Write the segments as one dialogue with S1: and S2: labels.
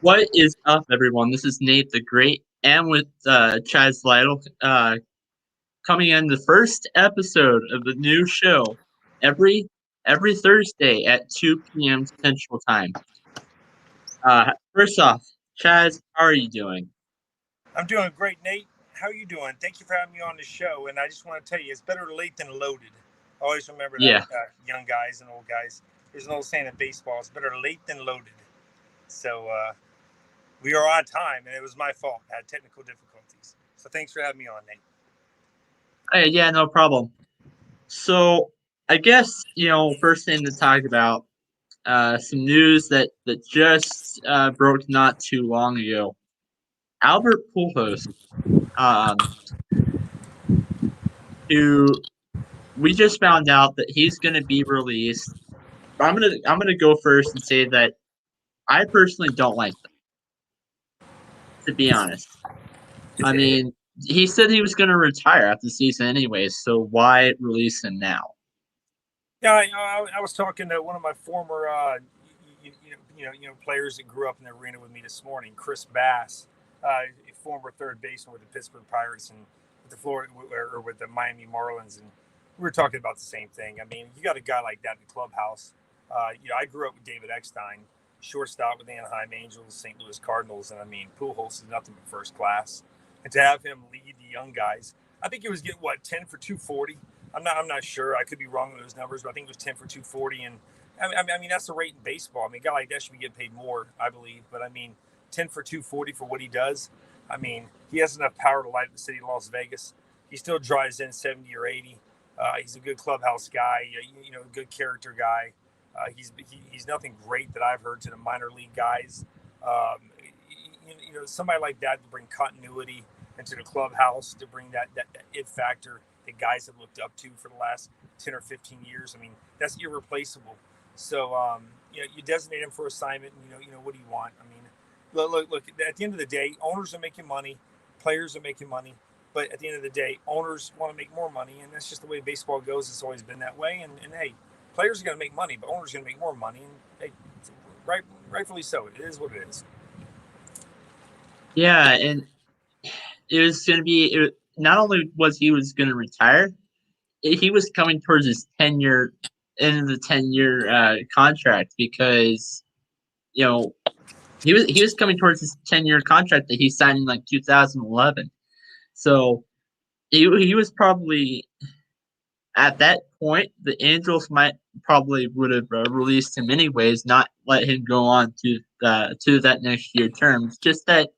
S1: What is up, everyone? This is Nate the Great, and with Chaz Lytle, coming in the first episode of the new show every Thursday at 2 p.m. Central Time. First off, Chaz, how are you doing?
S2: I'm doing great, Nate. How are you doing? Thank you for having me on the show. And I just want to tell you, it's better late than loaded. Always remember that,
S1: Yeah,
S2: young guys and old guys. There's an old saying in baseball: it's better late than loaded. So we are on time, and it was my fault. I had technical difficulties. So thanks for having me on, Nate.
S1: hey, yeah, no problem. So, I guess first thing to talk about some news that just broke not too long ago. Albert Pujols, um, who we just found out that he's going to be released. I'm gonna go first and say that I personally don't like them, to be honest. I mean, he said he was going to retire after the season anyways, so why release him now?
S2: Yeah, I was talking to one of my former, players that grew up in the arena with me this morning, Chris Bass, a former third baseman with the Pittsburgh Pirates and with the Florida or with the Miami Marlins, and we were talking about the same thing. I mean, you got a guy like that in the clubhouse. I grew up with David Eckstein, shortstop with Anaheim Angels, St. Louis Cardinals, and I mean, Pujols is nothing but first class. And to have him lead the young guys, I think he was getting what 10 for 240. I'm not sure. I could be wrong on those numbers, but I think it was 10 for 240. And I mean that's the rate in baseball. I mean, a guy like that should be getting paid more, I believe. But I mean, 10 for 240 for what he does. I mean, he has enough power to light up the city of Las Vegas. He still drives in 70 or 80. He's a good clubhouse guy. A good character guy. He's nothing great that I've heard to the minor league guys. Um, Somebody like that to bring continuity into the clubhouse, to bring that it factor that guys have looked up to for the last 10 or 15 years. I mean, that's irreplaceable. So you designate him for assignment, and what do you want? I mean, look. At the end of the day, owners are making money, players are making money, but at the end of the day, owners want to make more money, and that's just the way baseball goes. It's always been that way. And hey, players are going to make money, but owners are going to make more money, and hey, rightfully so. It is what it is.
S1: Yeah, and it was going to be not only was going to retire, he was coming towards his 10 year end of the 10 year contract because you know he was coming towards his 10 year contract that he signed in like 2011. So he was probably at that point, the Angels might probably would have released him anyways, not let him go on to that next year term. It's just that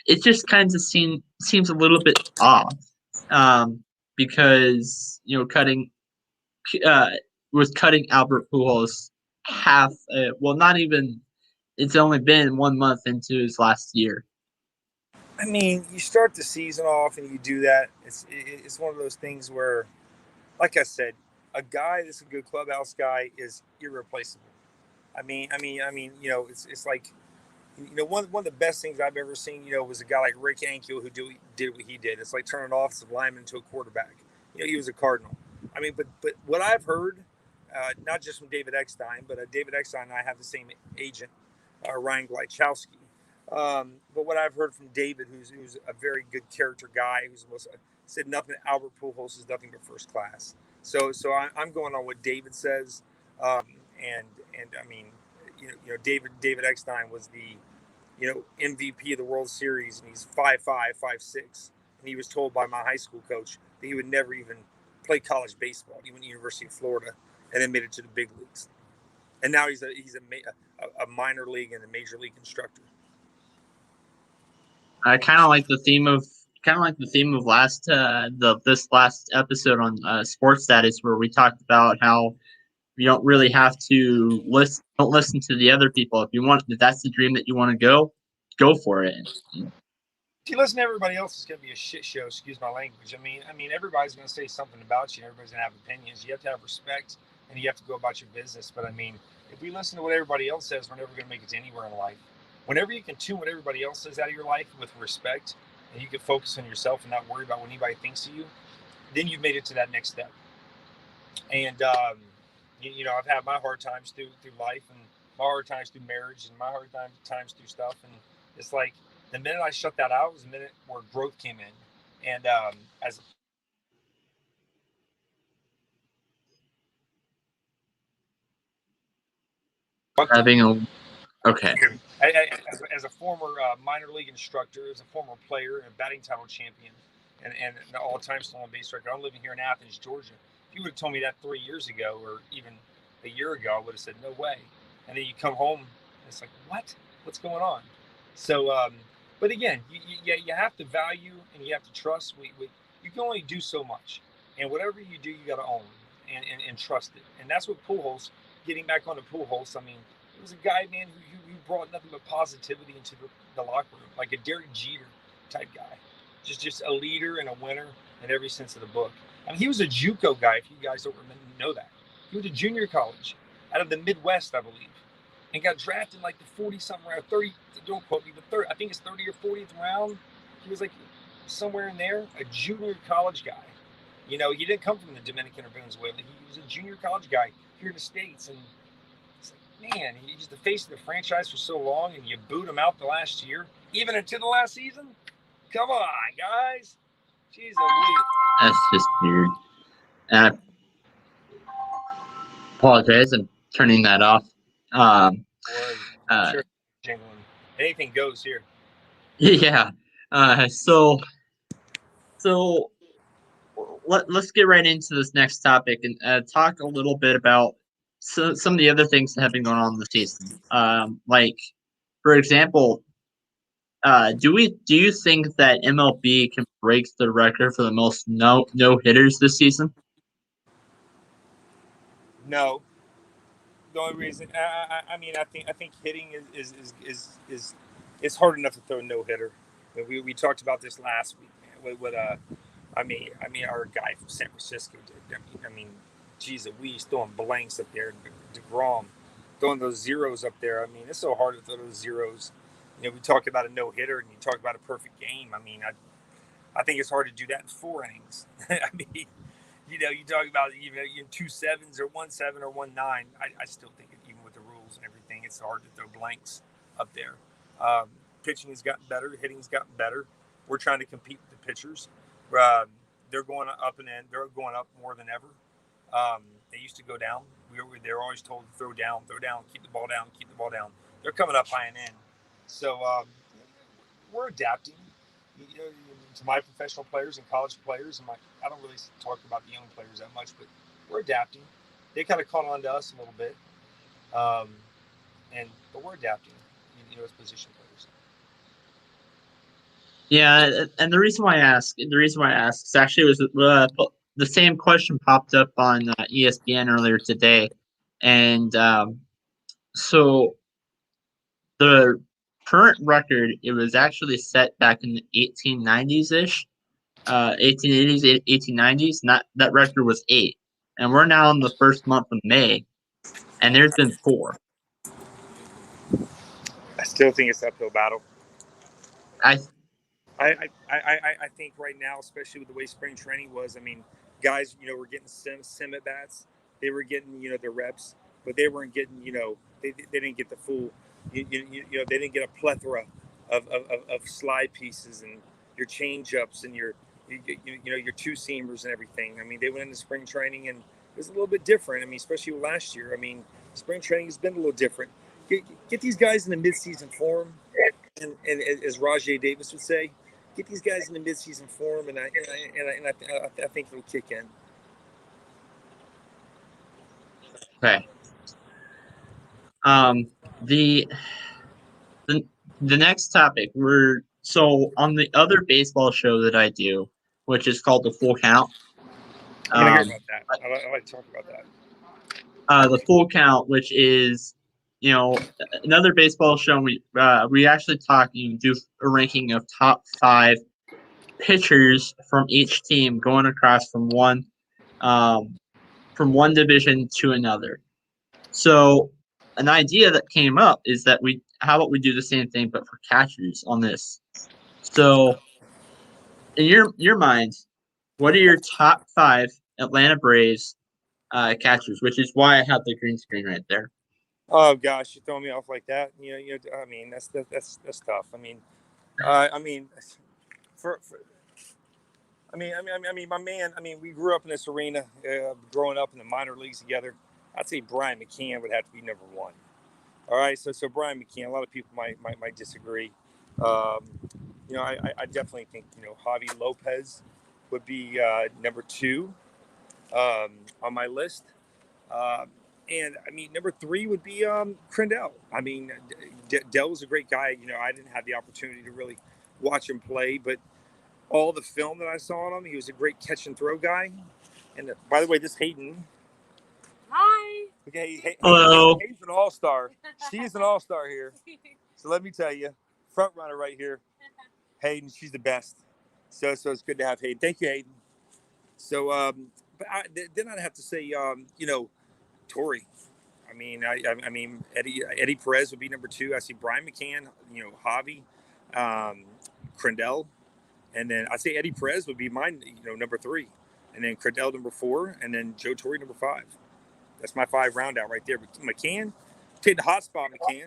S1: it just kind of seems a little bit odd, um, because uh, cutting Albert Pujols half. Well, not even. It's only been 1 month into his last year.
S2: I mean, you start the season off and you do that. It's one of those things where, like I said, a guy that's a good clubhouse guy is irreplaceable. I mean, it's like, one of the best things I've ever seen, was a guy like Rick Ankiel who did what he did. It's like turning an offensive lineman into a quarterback. He was a Cardinal. I mean, but what I've heard, not just from David Eckstein, but David Eckstein and I have the same agent, Ryan Gleichowski. But what I've heard from David, who's a very good character guy, said nothing. Albert Pujols is nothing but first class. So I'm going on what David says, and I mean, David Eckstein was the MVP of the World Series, and he's 5'5", 5'6", and he was told by my high school coach that he would never even play college baseball. He went to the University of Florida, and then made it to the big leagues. And now he's a minor league and a major league instructor.
S1: I kind of like the theme of this last episode on sports status, where we talked about how you don't really have to don't listen to the other people. If that's the dream that you want to go for it.
S2: If you listen to everybody else, it's going to be a shit show. Excuse my language. I mean, everybody's going to say something about you. Everybody's going to have opinions. You have to have respect, and you have to go about your business. But I mean, if we listen to what everybody else says, we're never going to make it to anywhere in life. Whenever you can tune what everybody else says out of your life with respect, and you can focus on yourself and not worry about what anybody thinks of you, then you've made it to that next step. And I've had my hard times through life, and my hard times through marriage and my hard times through stuff. And it's like the minute I shut that out was the minute where growth came in. And as
S1: Having a okay.
S2: as a former minor league instructor, as a former player and a batting title champion, and an all-time stolen base record, I'm living here in Athens, Georgia. If you would have told me that 3 years ago or even a year ago, I would have said no way. And then you come home, and it's like, what? What's going on? So, but again, you have to value and you have to trust. You can only do so much, and whatever you do, you got to own and trust it. And that's what Pujols. Getting back on the Pujols, I mean, it was a guy, man, who brought nothing but positivity into the locker room, like a Derek Jeter type guy, just a leader and a winner in every sense of the book. I mean, he was a JUCO guy. If you guys don't know that, he went to junior college out of the Midwest, I believe, and got drafted in like the 40-something round, 30. Don't quote me, but 30. I think it's 30 or 40th round. He was like somewhere in there, a junior college guy. You know, he didn't come from the Dominican or Venezuela. He was a junior college guy here in the States, and it's like, man, he's the face of the franchise for so long, and you boot him out the last year, even into the last season. Come on, guys. Jeez,
S1: That's just weird. I apologize. I'm turning that off.
S2: Sure, jingling. Anything goes here.
S1: Yeah. So let's get right into this next topic and talk a little bit about some of the other things that have been going on this season. Like, for example, do you think that MLB can break the record for the most no hitters this season?
S2: No. The only reason, I mean, I think hitting is it's hard enough to throw a no hitter. We talked about this last week, man. I mean, our guy from San Francisco did. I mean, geez, he's throwing blanks up there. DeGrom throwing those zeros up there. I mean, it's so hard to throw those zeros. You know, we talk about a no hitter and you talk about a perfect game. I mean, I think it's hard to do that in 4 innings. I mean, you know, you talk about even in 2 sevens or 1 7 or 1 9. I still think even with the rules and everything, it's hard to throw blanks up there. Pitching has gotten better, hitting's gotten better. We're trying to compete with the pitchers. They're going up and in. They're going up more than ever. They used to go down. They were always told to throw down, keep the ball down, keep the ball down. They're coming up high and in. So we're adapting. You know, to my professional players and college players, and I don't really talk about the young players that much, but we're adapting. They kind of caught on to us a little bit, but we're adapting. You know, as position players.
S1: Yeah, and the reason why I ask is actually was the same question popped up on ESPN earlier today, and so the current record, it was actually set back in the 1890s ish, 1880s, 1890s. Not that record was 8, and we're now in the first month of May, and there's been 4.
S2: I still think it's uphill battle.
S1: I
S2: I think right now, especially with the way spring training was, I mean, guys, you know, were getting sim at bats. They were getting, you know, their reps, but they weren't getting, you know, they didn't get the full, you know, they didn't get a plethora of slide pieces and your change ups and you know, your 2-seamers and everything. I mean, they went into spring training and it was a little bit different. I mean, especially last year. I mean, spring training has been a little different. Get these guys in the midseason form, and as Rajay Davis would say, get these guys in the midseason form, and I think it'll kick in.
S1: okay. The the next topic, we're so on the other baseball show that I do, which is called The Full Count.
S2: I'm gonna hear about that. I like to talk about that.
S1: The Full Count, which is, you know, another baseball show. We actually do a ranking of top 5 pitchers from each team going across from one division to another. So an idea that came up is that how about we do the same thing but for catchers on this? So in your mind, what are your top 5 Atlanta Braves catchers? Which is why I have the green screen right there.
S2: Oh gosh, you throw me off like that. I mean, that's tough. I mean, for my man. I mean, we grew up in this arena, growing up in the minor leagues together. I'd say Brian McCann would have to be number one. All right, so Brian McCann. A lot of people might disagree. Um, I definitely think Javi Lopez would be number two on my list. Uh, and I mean, number three would be Crandell. I mean, Dell was a great guy. I didn't have the opportunity to really watch him play, but all the film that I saw on him, he was a great catch and throw guy. And by the way, this Hayden. Hi. Okay,
S1: Hello.
S2: Hayden's an all-star. She's an all-star here. So let me tell you, front runner right here, Hayden. She's the best. So it's good to have Hayden. Thank you, Hayden. So, then I'd have to say, Torrey. I mean, Eddie Perez would be number two. I see Brian McCann, Javi, Crandell, and then I say Eddie Perez would be mine, number three, and then Crandell number four, and then Joe Torre number five. That's my five round out right there. But McCann, take the hot spot, McCann.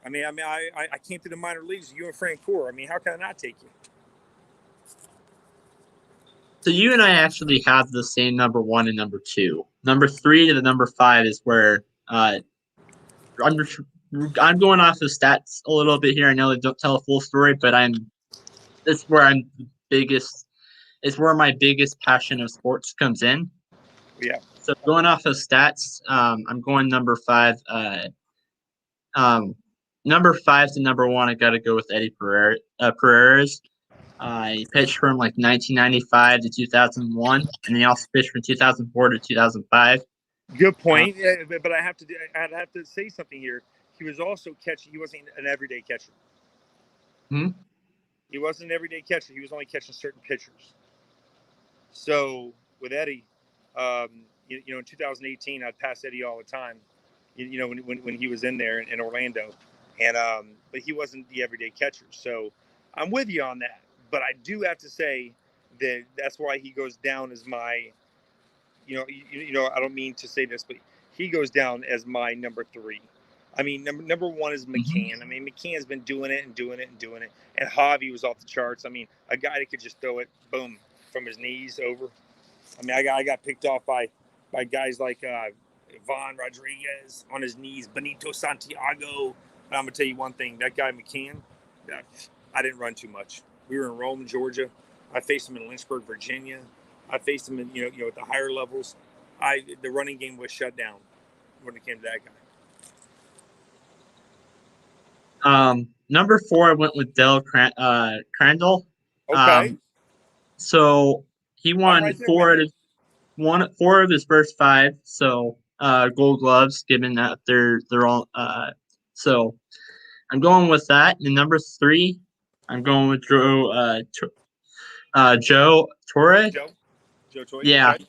S2: I came through the minor leagues. You and Frank Core. I mean, how can I not take you?
S1: So you and I actually have the same number one and number two. Number three to the number five is where I'm I'm going off the stats a little bit here. I know they don't tell a full story, but it's where I'm the biggest. It's where my biggest passion of sports comes in.
S2: Yeah.
S1: So going off of stats, I'm going number five. Number five to number one, I got to go with Eddie Pereira's. He pitched from like 1995 to 2001, and he also pitched from 2004 to 2005.
S2: Good point. But I'd have to say something here. He was also catching. He wasn't an everyday catcher. He wasn't an everyday catcher. He was only catching certain pitchers. So with Eddie, in 2018, I'd pass Eddie all the time. When he was in there in Orlando, and but he wasn't the everyday catcher. So I'm with you on that. But I do have to say that that's why he goes down as my, I don't mean to say this, but he goes down as my number three. I mean, number one is McCann. I mean, McCann's been doing it and doing it and doing it. And Javi was off the charts. I mean, a guy that could just throw it, boom, from his knees over. I mean, I got picked off by guys like Ivan Rodriguez on his knees, Benito Santiago. But I'm gonna tell you one thing: that guy McCann, I didn't run too much. We were in Rome, Georgia. I faced him in Lynchburg, Virginia. I faced him in at the higher levels. The running game was shut down when it came to that
S1: guy. Number four, I went with Dell Crandall.
S2: Okay.
S1: So he won
S2: right
S1: four of his first five. So Gold Gloves, given that they're all. So I'm going with that. And number three, I'm going with Joe Torre.
S2: Joe Torre.
S1: Yeah.
S2: Okay.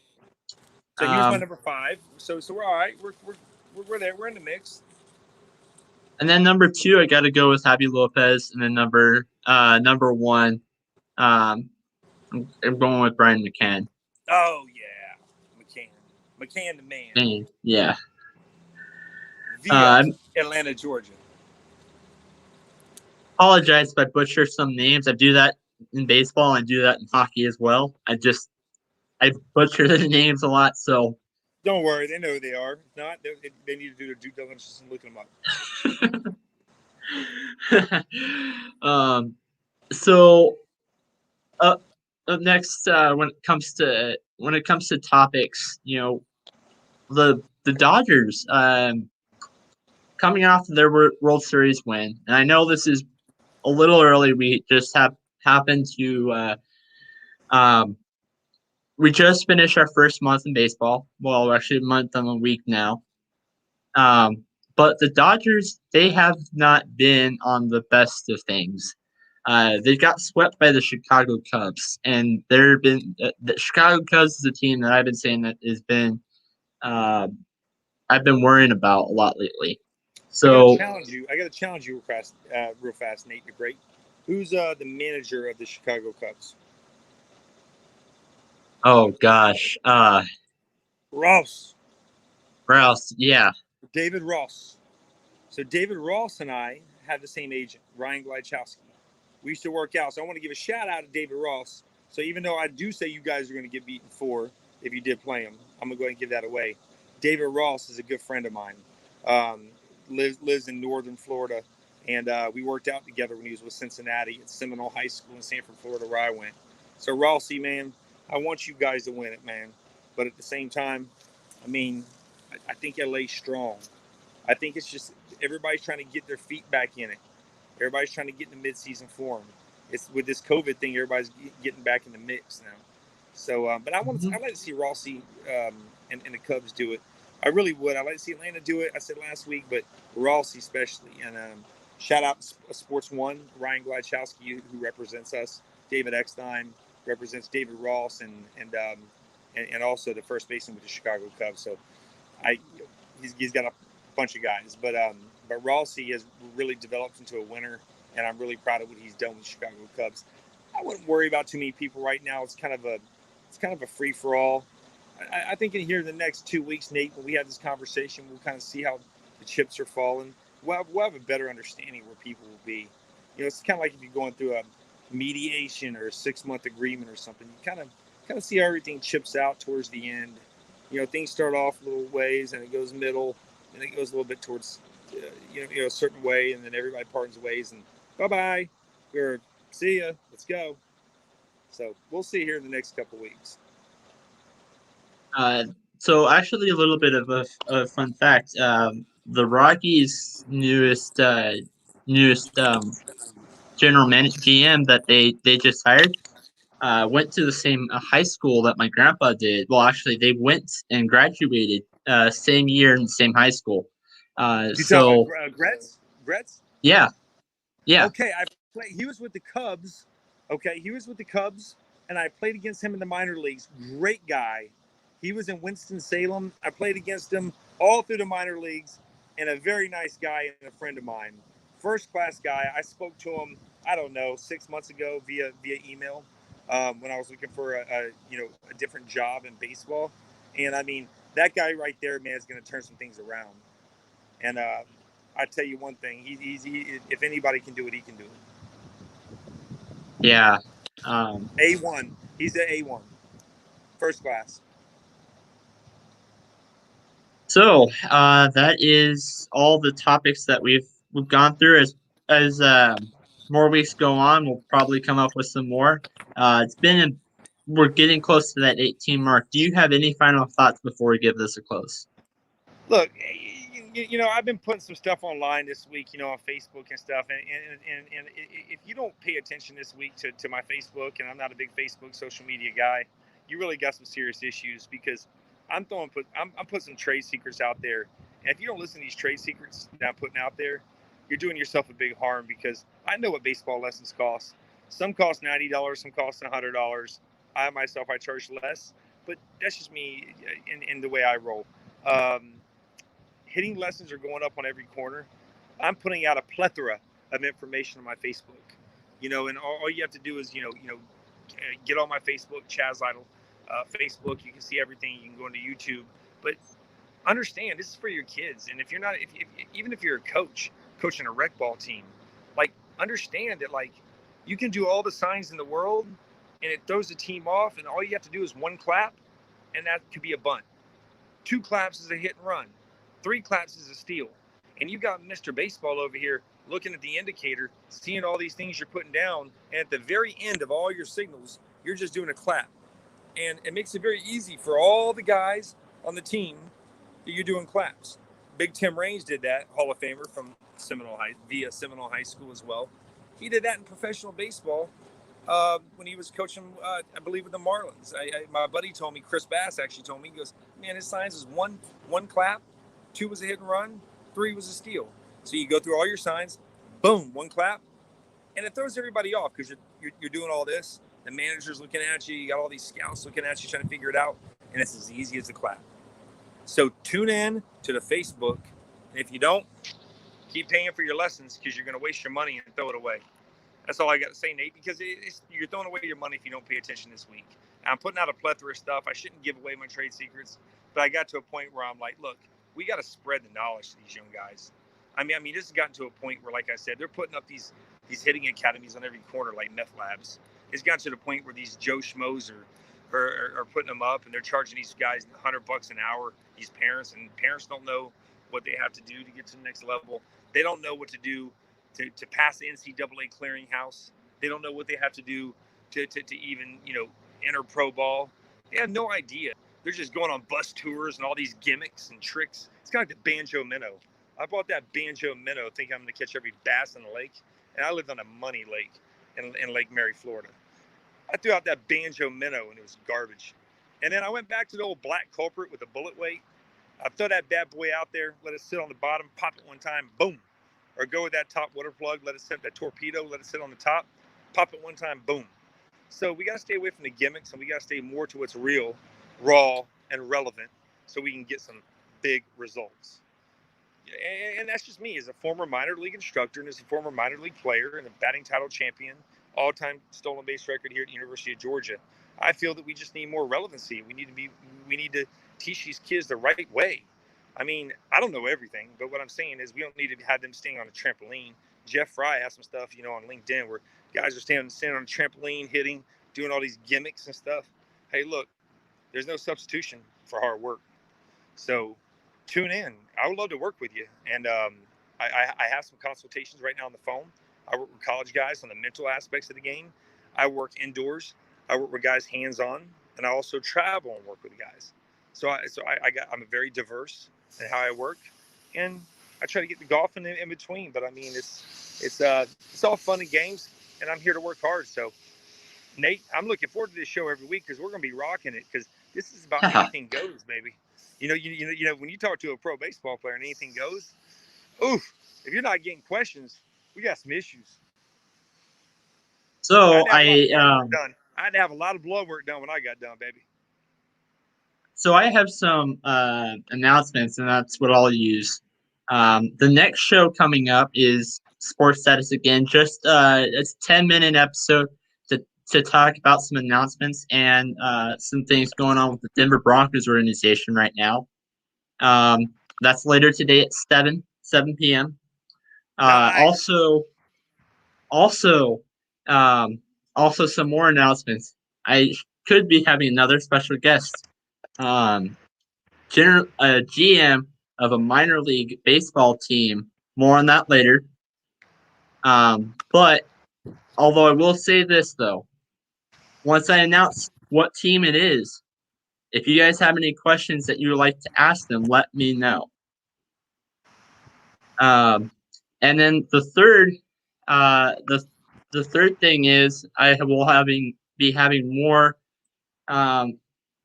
S2: So he was my number five. So we're all right. We're there. We're in the mix.
S1: And then number two, I got to go with Javi Lopez. And then number one, I'm going with Brian McCann.
S2: Oh yeah, McCann the man.
S1: Yeah.
S2: Via Atlanta, Georgia.
S1: Apologize if I butcher some names. I do that in baseball. I do that in hockey as well. I butcher the names a lot, so
S2: don't worry. They know who they are. If not, they need to do their due diligence and look them
S1: up. So up next, when it comes to topics, the Dodgers coming off their World Series win, and I know this is a little early. We just happened to we just finished our first month in baseball. Well, actually, a month and a week now. But the Dodgers, they have not been on the best of things. They got swept by the Chicago Cubs, and the Chicago Cubs is a team that I've been saying that has been I've been worrying about a lot lately. So
S2: I got to challenge you real fast, Nate the Great. Who's the manager of the Chicago Cubs?
S1: Oh gosh,
S2: Rouse.
S1: Yeah.
S2: David Ross. So David Ross and I had the same agent, Ryan Gleichowski. We used to work out. So I want to give a shout out to David Ross. So even though I do say you guys are going to get beaten 4 if you did play him, I'm going to go ahead and give that away. David Ross is a good friend of mine. Lives in northern Florida. And we worked out together when he was with Cincinnati at Seminole High School in Sanford, Florida, where I went. So Rossi, man, I want you guys to win it, man. But at the same time, I mean, I think LA's strong. I think it's just everybody's trying to get their feet back in it. Everybody's trying to get in the midseason form. It's with this COVID thing, everybody's getting back in the mix now. So, but I'd like to see Rossi and the Cubs do it. I really would. I'd like to see Atlanta do it. I said last week, but Rossi especially. And shout out to Sports One, Ryan Gleichowski, who represents us. David Eckstein represents David Ross, and also the first baseman with the Chicago Cubs. So he's got a bunch of guys, but Rossi has really developed into a winner, and I'm really proud of what he's done with the Chicago Cubs. I wouldn't worry about too many people right now. It's kind of a free for all. I think in here in the next 2 weeks, Nate, when we have this conversation, we'll kind of see how the chips are falling. We'll have a better understanding where people will be. You know, it's kind of like if you're going through a mediation or a 6-month agreement or something. You kind of see how everything chips out towards the end. You know, things start off a little ways, and it goes middle, and it goes a little bit towards a certain way, and then everybody parts ways, and bye-bye, or see ya, let's go. So we'll see here in the next couple weeks.
S1: So actually, a little bit of a fun fact: the Rockies' newest general GM that they just hired went to the same high school that my grandpa did. Well, actually, they went and graduated same year in the same high school.
S2: You talking
S1: So
S2: about Gretz? Gretz?
S1: yeah, yeah.
S2: Okay, he was with the Cubs. Okay, he was with the Cubs, and I played against him in the minor leagues. Great guy. He was in Winston-Salem. I played against him all through the minor leagues, and a very nice guy and a friend of mine. First class guy. I spoke to him, I don't know, 6 months ago via email when I was looking for a different job in baseball. And I mean, that guy right there, man, is going to turn some things around. And I tell you one thing: he if anybody can do it, he can do it.
S1: Yeah.
S2: A1. He's an A1. First class.
S1: So that is all the topics that we've gone through. As more weeks go on, we'll probably come up with some more. We're getting close to that 18 mark. Do you have any final thoughts before we give this a close?
S2: Look, I've been putting some stuff online this week, on Facebook and stuff. And if you don't pay attention this week to my Facebook, and I'm not a big Facebook social media guy, you really got some serious issues, because I'm putting some trade secrets out there. And if you don't listen to these trade secrets that I'm putting out there, you're doing yourself a big harm, because I know what baseball lessons cost. Some cost $90, some cost $100. I myself, I charge less, but that's just me in the way I roll. Hitting lessons are going up on every corner. I'm putting out a plethora of information on my Facebook, and all you have to do is, get on my Facebook, Chaz Lytle, Facebook. You can see everything. You can go into YouTube, but understand this is for your kids. And if you're not, even if you're a coach coaching a rec ball team, like, understand that, like, you can do all the signs in the world, and it throws the team off, and all you have to do is one clap, and that could be a bunt. 2 claps is a hit and run. 3 claps is a steal. And you got Mr. Baseball over here looking at the indicator, seeing all these things you're putting down, and at the very end of all your signals, you're just doing a clap. And it makes it very easy for all the guys on the team that you're doing claps. Big Tim Raines did that, Hall of Famer from Seminole High School as well. He did that in professional baseball when he was coaching, I believe, with the Marlins. My buddy told me, Chris Bass actually told me, he goes, man, his signs is one clap, 2 was a hit and run, 3 was a steal. So you go through all your signs, boom, 1 clap, and it throws everybody off, because you're doing all this. The manager's looking at you. You got all these scouts looking at you, trying to figure it out, and it's as easy as a clap. So tune in to the Facebook, and if you don't, keep paying for your lessons, because you're going to waste your money and throw it away. That's all I got to say, Nate, because you're throwing away your money if you don't pay attention this week. And I'm putting out a plethora of stuff. I shouldn't give away my trade secrets, but I got to a point where I'm like, look, we got to spread the knowledge to these young guys. I mean, this has gotten to a point where, like I said, they're putting up these hitting academies on every corner like meth labs. It's gotten to the point where these Joe Schmoes are putting them up, and they're charging these guys $100 an hour. These parents, and parents don't know what they have to do to get to the next level. They don't know what to do to pass the NCAA clearinghouse. They don't know what they have to do to even enter pro ball. They have no idea. They're just going on bus tours and all these gimmicks and tricks. It's kind of like the banjo minnow. I bought that banjo minnow thinking I'm going to catch every bass in the lake, and I lived on a money lake in Lake Mary, Florida. I threw out that banjo minnow, and it was garbage. And then I went back to the old black culprit with the bullet weight. I throw that bad boy out there, let it sit on the bottom, pop it one time, boom. Or go with that top water plug, let it sit, that torpedo, let it sit on the top, pop it one time, boom. So we got to stay away from the gimmicks, and we got to stay more to what's real, raw, and relevant, so we can get some big results. And that's just me as a former minor league instructor and as a former minor league player and a batting title champion, all-time stolen base record here at the University of Georgia. I feel that we just need more relevancy. We need to teach these kids the right way. I mean, I don't know everything, but what I'm saying is we don't need to have them staying on a trampoline. Jeff Fry has some stuff, on LinkedIn where guys are standing on a trampoline, hitting, doing all these gimmicks and stuff. Hey, look, there's no substitution for hard work. So tune in. I would love to work with you. And I have some consultations right now on the phone. I work with college guys on the mental aspects of the game. I work indoors. I work with guys hands-on, and I also travel and work with guys. So I'm a very diverse in how I work, and I try to get the golf in between. But I mean, it's all fun and games, and I'm here to work hard. So Nate, I'm looking forward to this show every week because we're going to be rocking it because this is about anything goes, baby. When you talk to a pro baseball player and anything goes, oof, if you're not getting questions, we got some issues.
S1: So
S2: I had to have a lot of blood work done when I got done, baby.
S1: So I have some announcements, and that's what I'll use. The next show coming up is Sports Status again. Just it's a 10-minute episode to talk about some announcements and some things going on with the Denver Broncos organization right now. That's later today at 7 p.m.
S2: Nice.
S1: Also, some more announcements. I could be having another special guest. GM of a minor league baseball team. More on that later. But although I will say this though, once I announce what team it is, if you guys have any questions that you would like to ask them, let me know. And then the third thing is I will be having more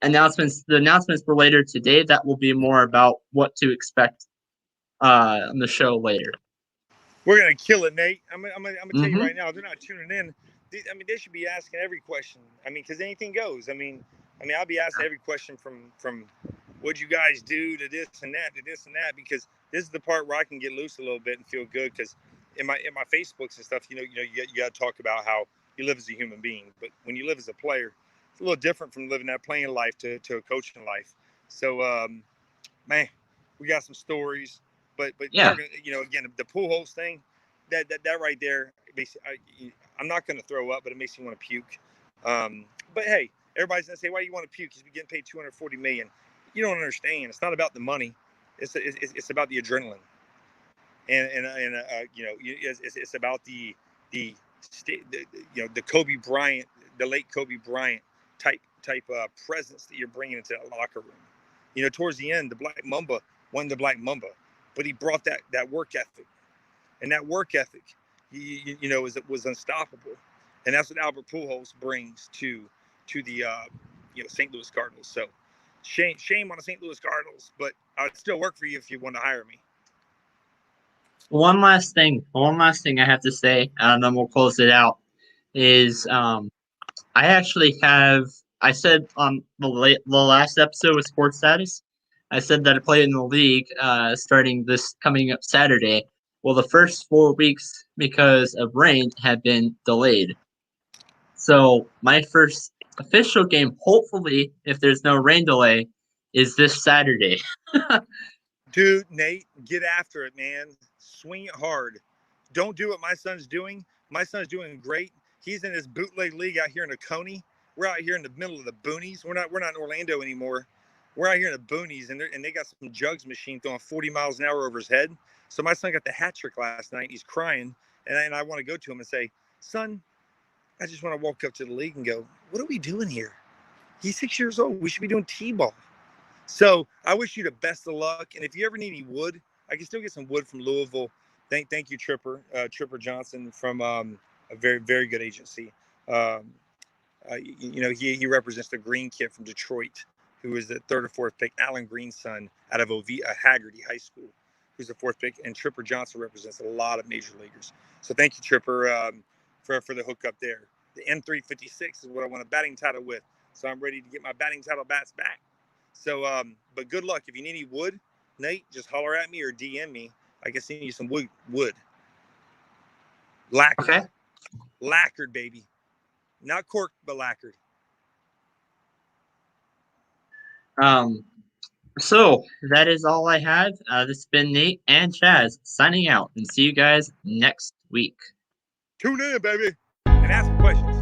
S1: announcements. The announcements for later today that will be more about what to expect on the show later.
S2: We're gonna kill it, Nate. I'm gonna tell you right now. They're not tuning in. They should be asking every question. Because anything goes. I'll be asking every question from what'd you guys do to this and that because this is the part where I can get loose a little bit and feel good because in my Facebooks and stuff, you got to talk about how you live as a human being, but when you live as a player, it's a little different from living that playing life to a coaching life. So, man, we got some stories, but
S1: yeah,
S2: again, the pool holes thing, that right there, I'm not going to throw up, but it makes me want to puke. But hey, everybody's gonna say, why do you want to puke? Because we're getting paid $240 million. You don't understand. It's not about the money. It's about the adrenaline, and it's about the Kobe Bryant, the late Kobe Bryant type presence that you're bringing into that locker room. Towards the end, the Black Mamba won the Black Mamba, but he brought that work ethic, and that work ethic, was unstoppable, and that's what Albert Pujols brings to the St. Louis Cardinals. So shame on the St. Louis Cardinals, but I'd still work for you if you want to hire me.
S1: One last thing I have to say, and then we'll close it out, is I said on the last episode with Sports Status, I said that I played in the league starting this coming up Saturday. Well, the first 4 weeks, because of rain, had been delayed. So my first official game, hopefully, if there's no rain delay, is this Saturday.
S2: Dude, Nate, get after it, man. Swing it hard. Don't do what my son's doing. My son's doing great. He's in his bootleg league out here in Oconee. We're out here in the middle of the boonies. We're not in Orlando anymore. We're out here in the boonies, and they got some jugs machine throwing 40 miles an hour over his head. So my son got the hat trick last night. He's crying, and I want to go to him and say, son, I just want to walk up to the league and go, what are we doing here? He's 6 years old. We should be doing t-ball. So I wish you the best of luck. And if you ever need any wood, I can still get some wood from Louisville. Thank you, Tripper Johnson from a very, very good agency. He represents the Green kid from Detroit, who is the third or fourth pick, Alan Green's son out of Haggerty High School, who's the fourth pick. And Tripper Johnson represents a lot of major leaguers. So thank you, Tripper, for the hookup there. The M356 is what I want a batting title with. So I'm ready to get my batting title bats back. So, but good luck. If you need any wood, Nate, just holler at me or DM me. I can send you some wood. Lacquered.
S1: Okay.
S2: Lacquered, baby. Not corked, but lacquered.
S1: So that is all I had. This has been Nate and Chaz signing out, and see you guys next week.
S2: Tune in, baby, and ask questions.